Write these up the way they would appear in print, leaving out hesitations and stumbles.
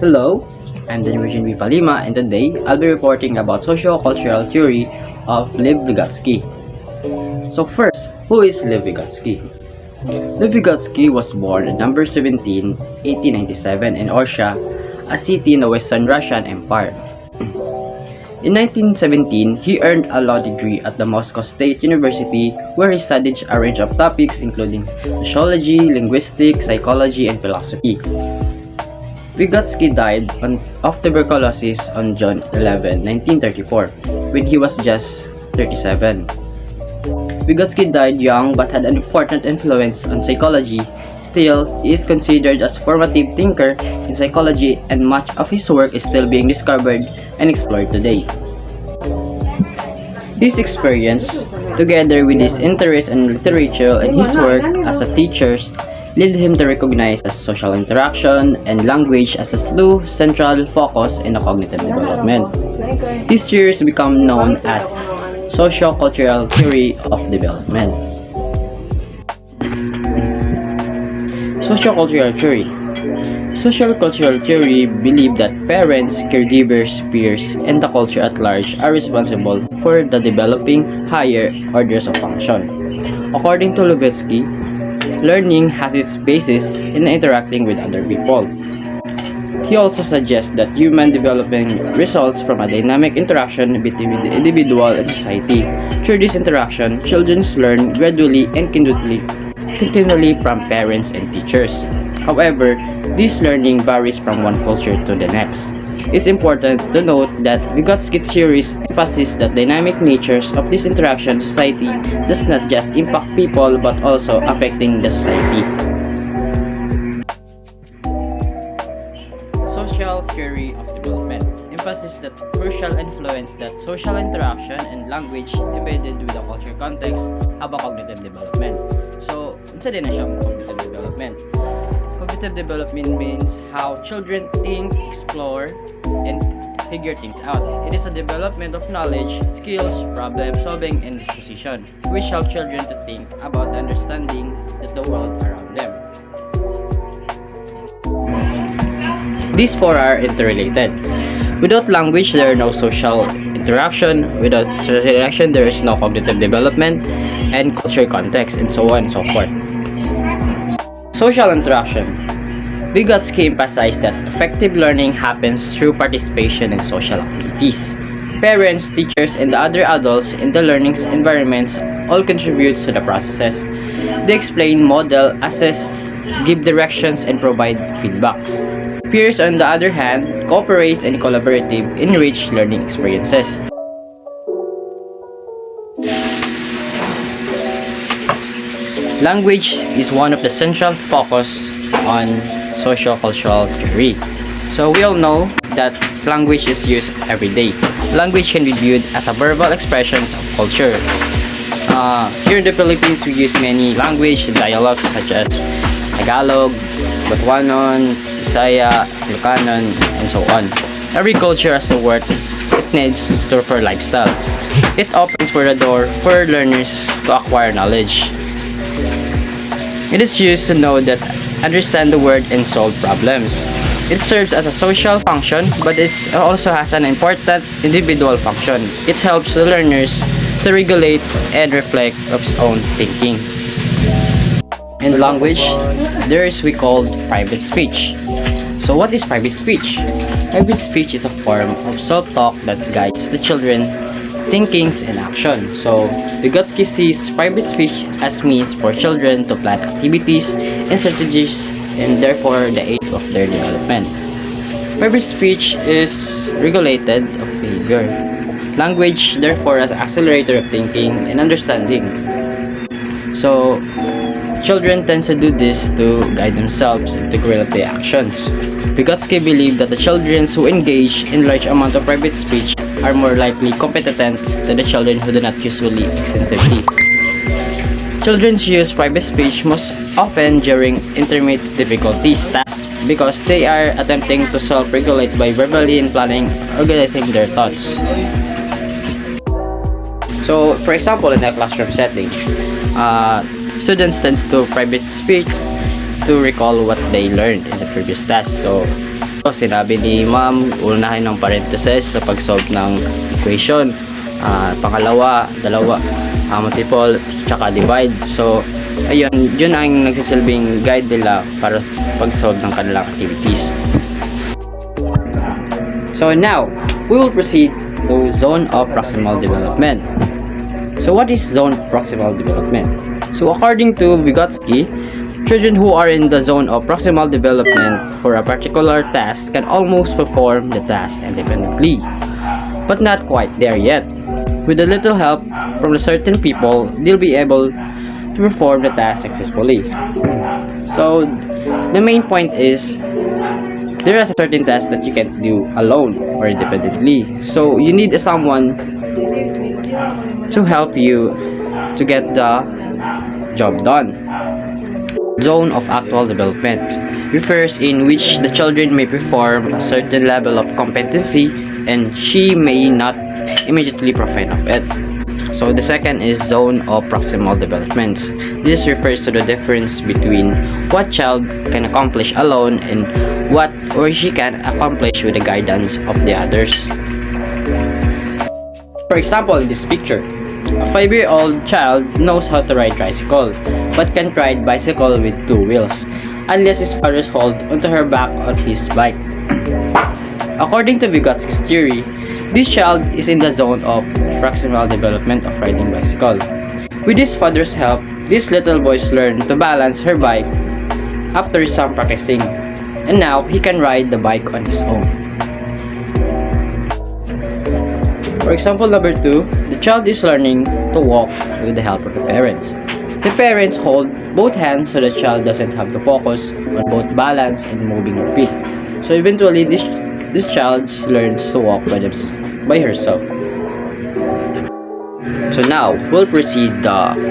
Hello, I'm Daniel B. Palima, and today I'll be reporting about Sociocultural Theory of Lev Vygotsky. So first, who is Lev Vygotsky? Lev Vygotsky was born on November 17, 1897 in Orsha, a city in the Western Russian Empire. In 1917, he earned a law degree at the Moscow State University, where he studied a range of topics including sociology, linguistics, psychology, and philosophy. Vygotsky died of tuberculosis on June 11, 1934, when he was just 37. Vygotsky died young but had an important influence on psychology. Still, he is considered as a formative thinker in psychology, and much of his work is still being discovered and explored today. His experience, together with his interest in literature and his work as a teacher, led him to recognize as social interaction and language as a two central focus in the cognitive development. His theories become known as Sociocultural Theory of Development. Sociocultural Theory. Sociocultural theory believes that parents, caregivers, peers, and the culture at large are responsible for the developing higher orders of function. According to Vygotsky, learning has its basis in interacting with other people. He also suggests that human development results from a dynamic interaction between the individual and society. Through this interaction, children learn gradually and continually from parents and teachers. However, this learning varies from one culture to the next. It's important to note that Vygotsky's theories emphasize the dynamic natures of this interaction in society does not just impact people but also affecting the society. Social theory of development emphasizes the crucial influence that social interaction and language embedded with the culture context have a cognitive development. So, unsa din na siyang cognitive development? Cognitive development means how children think, explore, and figure things out. It is a development of knowledge, skills, problem solving, and disposition, which help children to think about understanding the world around them. These four are interrelated. Without language, there are no social interaction. Without social interaction, there is no cognitive development and culture context, and so on and so forth. Social interaction. Vygotsky emphasized that effective learning happens through participation in social activities. Parents, teachers, and the other adults in the learning environments all contribute to the processes. They explain, model, assess, give directions, and provide feedbacks. Peers, on the other hand, cooperate and collaborative enrich learning experiences. Language is one of the central focus on sociocultural theory. So we all know that language is used every day. Language can be viewed as a verbal expressions of culture. Here in the Philippines, we use many language dialects such as Tagalog, Butuanon, Bisaya, Ilocano, and so on. Every culture has a word it needs to for lifestyle. It opens for the door for learners to acquire knowledge. It is used to know that understand the world and solve problems. It serves as a social function, but it also has an important individual function. It helps the learners to regulate and reflect of his own thinking. In language, there is we call private speech. So what is private speech? Private speech is a form of self-talk that guides the children thinkings and action. So Vygotsky sees private speech as means for children to plan activities and strategies, and therefore the aid of their development. Private speech is regulated of behavior. Language, therefore, as an accelerator of thinking and understanding. So children tend to do this to guide themselves and to grow up their actions. Vygotsky believed that the children who engage in large amount of private speech are more likely competent than the children who do not usually extensively. Children use private speech most often during intermediate difficulties tasks because they are attempting to self-regulate by verbally and planning, organizing their thoughts. So, for example, in the classroom settings, students tend to private speak to recall what they learned in the previous task. So So, sinabi ni ma'am, unahin ng parentheses sa pag-solve ng equation. Pangalawa, dalawa, multiple, tsaka divide. So, ayun, yun ang nagsisilbing guide nila para pag-solve ng kanilang activities. So now, we will proceed to zone of proximal development. So what is zone of proximal development? So according to Vygotsky, children who are in the zone of proximal development for a particular task can almost perform the task independently, but not quite there yet. With a little help from certain people, they'll be able to perform the task successfully. So the main point is there is a certain task that you can't do alone or independently. So you need someone to help you to get the job done. Zone of actual development refers in which the children may perform a certain level of competency and she may not immediately profit of it. So the second is zone of proximal development. This refers to the difference between what child can accomplish alone and what or she can accomplish with the guidance of the others. For example, in this picture, a 5-year-old child knows how to ride tricycle, but can't ride bicycle with 2 wheels, unless his father holds onto her back on his bike. According to Vygotsky's theory, this child is in the zone of proximal development of riding bicycle. With his father's help, this little boy learned to balance her bike after some practicing, and now he can ride the bike on his own. For example number 2, the child is learning to walk with the help of the parents. The parents hold both hands so the child doesn't have to focus on both balance and moving her feet. So eventually this child learns to walk by herself. So now we'll proceed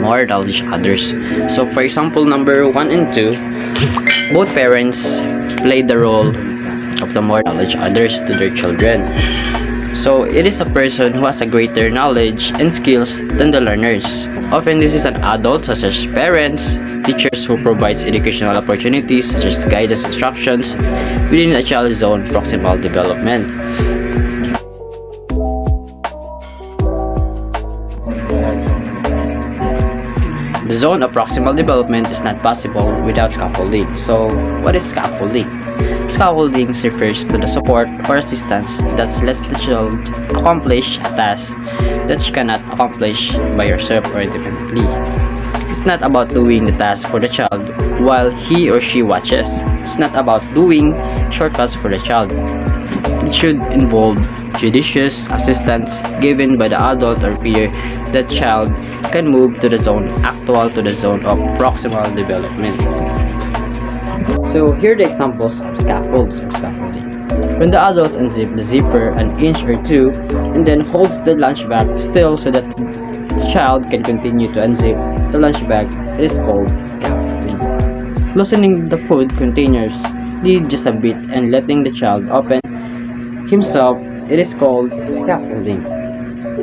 more knowledge others. So for example number 1 and 2, both parents play the role of the more knowledge others to their children. So it is a person who has a greater knowledge and skills than the learners. Often this is an adult such as parents, teachers who provides educational opportunities such as guidance instructions within a child's zone proximal development. The zone of proximal development is not possible without scaffolding. So what is scaffolding? Scaffolding refers to the support or assistance that lets the child accomplish a task that she cannot accomplish by herself or independently. It's not about doing the task for the child while he or she watches. It's not about doing shortcuts for the child. It should involve judicious assistance given by the adult or peer that child can move to the zone actual to the zone of proximal development. So here are the examples of scaffolding. When the adults unzip the zipper an inch or 2 and then holds the lunch bag still so that the child can continue to unzip the lunch bag, it is called scaffolding. Loosening the food containers lead just a bit and letting the child open himself, it is called scaffolding.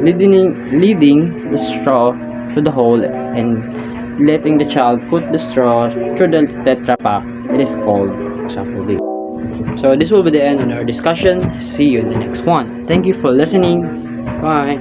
Leading the straw to the hole and letting the child put the straw through the Tetra Pak, it is called scaffolding. So this will be the end of our discussion. See you in the next one. Thank you for listening. Bye.